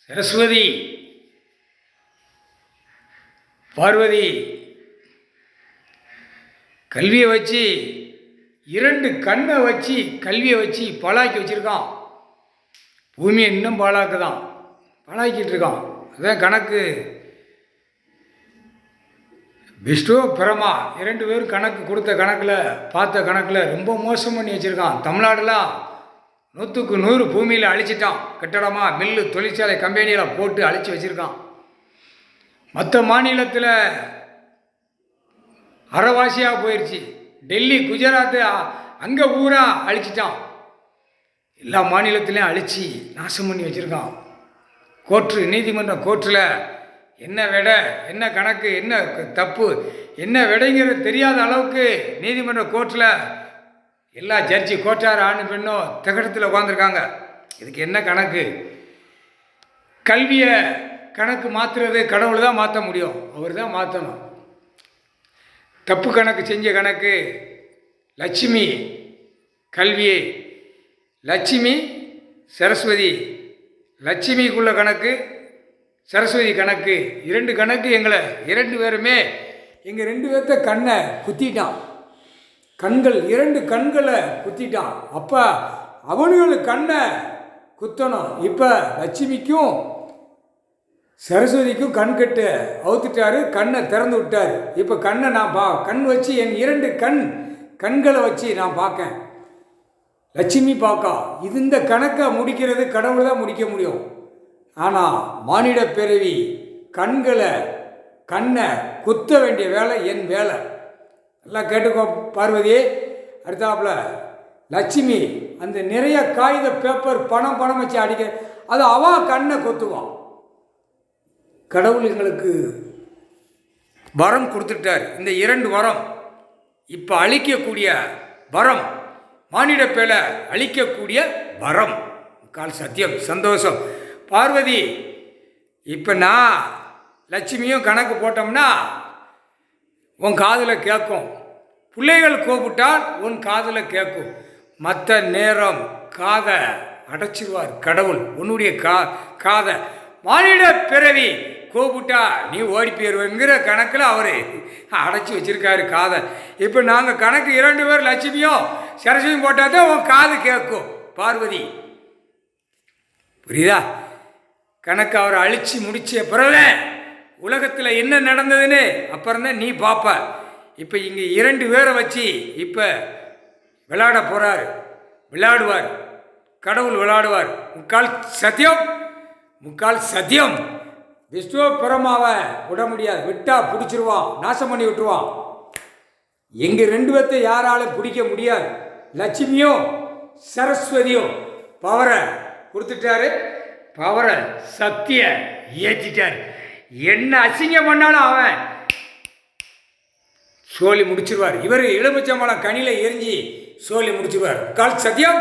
சரஸ்வதி பார்வதி கல்வியை வச்சு இரண்டு கண்ணை வச்சு கல்வியை வச்சு பாழாக்கி வச்சுருக்கான். பூமியை இன்னும் பாழாக்குதான், பாழாக்கிட்டு இருக்கான். அதான் கணக்கு. விஷ்ணு பிரமா இரண்டு பேரும் கணக்கு கொடுத்த கணக்கில் பார்த்த கணக்கில் ரொம்ப மோசம் பண்ணி வச்சுருக்கான். தமிழ்நாடுலாம் 100க்கு 100 பூமியில் அழிச்சிட்டான். கட்டடமாக மில்லு தொழிற்சாலை கம்பெனியில் போட்டு அழிச்சு வச்சுருக்கான். மற்ற மாநிலத்தில் அறவாசியாக போயிடுச்சு. டெல்லி, குஜராத்து அங்கே ஊரா அழிச்சிட்டான். எல்லா மாநிலத்திலையும் அழித்து நாசம் பண்ணி வச்சுருக்கான். கோர்ட்டு, நீதிமன்ற கோர்ட்டில் என்ன விடை, என்ன கணக்கு, என்ன தப்பு, என்ன விடைங்கிறது தெரியாத அளவுக்கு நீதிமன்ற கோர்ட்டில் எல்லா ஜட்ஜி, கோட்டார், ஆண் பெண்ணும் தகடத்தில் உட்காந்துருக்காங்க. இதுக்கு என்ன கணக்கு? கல்வியை கணக்கு மாற்றுறது கடவுள் தான் மாற்ற முடியும், அவர் தான் மாற்றணும். தப்பு கணக்கு செஞ்ச கணக்கு லட்சுமி கல்வியை, லட்சுமி சரஸ்வதி, லட்சுமிக்குள்ள கணக்கு சரஸ்வதி கணக்கு, இரண்டு கணக்கு. எங்களை இரண்டு பேருமே எங்கள் ரெண்டு பேர்த்த கண்ணை குத்திட்டான். கண்கள், இரண்டு கண்களை குத்திட்டான். அப்போ அவனுங்களுக்கு கண்ணை குத்தணும். இப்போ லட்சுமிக்கும் சரஸ்வதிக்கும் கண் கட்டு அவுத்துட்டாரு, கண்ணை திறந்து விட்டார். இப்போ கண்ணை நான் கண் வச்சு என் இரண்டு கண்களை வச்சு நான் பார்க்கேன். லட்சுமி பார்க்கா. இது இந்த கணக்கை முடிக்கிறது கடவுள் தான் முடிக்க முடியும். ஆனால் மானிட பிறவி கண்ணை குத்த வேண்டிய வேலை என் வேலை. எல்லாம் கேட்டுக்கோ பார்வதி. அடுத்தாப்புல லட்சுமி அந்த நிறைய காகித பேப்பர் பணம் வச்சு அடிக்க, அது அவன் கண்ணை கொத்துவான். கடவுள் எங்களுக்கு வரம் கொடுத்துட்டார். இந்த இரண்டு வரம் இப்போ அழிக்கக்கூடிய வரம், மானிட பேலை அழிக்கக்கூடிய வரம். கால் சத்தியம், சந்தோஷம். பார்வதி, இப்போ நான் லட்சுமியும் கணக்கு போட்டோம்னா உன் காதில் கேட்கும். பிள்ளைகள் கூப்பிட்டால் உன் காதில் கேட்கும். மற்ற நேரம் காதை அடைச்சிருவார் கடவுள், உன்னுடைய காதை. மானிட பிறவி கூப்பிட்டா நீ ஓடி போயிடுவேங்கிற கணக்கில் அவர் அடைச்சி வச்சிருக்காரு காதை. இப்போ நாங்கள் கணக்கு இரண்டு பேர் லட்சுமியும் சரஸ்வதியும் போட்டால் தான் உன் காது கேட்கும் பார்வதி. புரியுதா? கணக்கு அவர் அழிச்சு முடிச்ச பிறகு உலகத்தில் என்ன நடந்ததுன்னு அப்புறம்தான் நீ பார்ப்ப. இப்போ இங்கே இரண்டு பேரை வச்சு இப்போ விளையாட போகிறார், விளையாடுவார் கடவுள், விளையாடுவார். முக்கால் சத்தியம். விஷ்ணு பிரமாவை விட முடியாது, விட்டா பிடிச்சிருவான், நாசம் பண்ணி விட்டுருவான். எங்கள் ரெண்டு பேர்த்தை யாராலும் பிடிக்க முடியாது. லட்சுமியும் சரஸ்வதியும் பவரை கொடுத்துட்டாரு, பவரை சக்தியை ஏற்றிட்டார். என்ன அசிங்கம் பண்ணாலும் அவன் சோழி முடிச்சிருவார். இவர் எலுமிச்சம்பழம் கனியில் எரிஞ்சு சோழி முடிச்சிருவார். கால் சத்தியம்.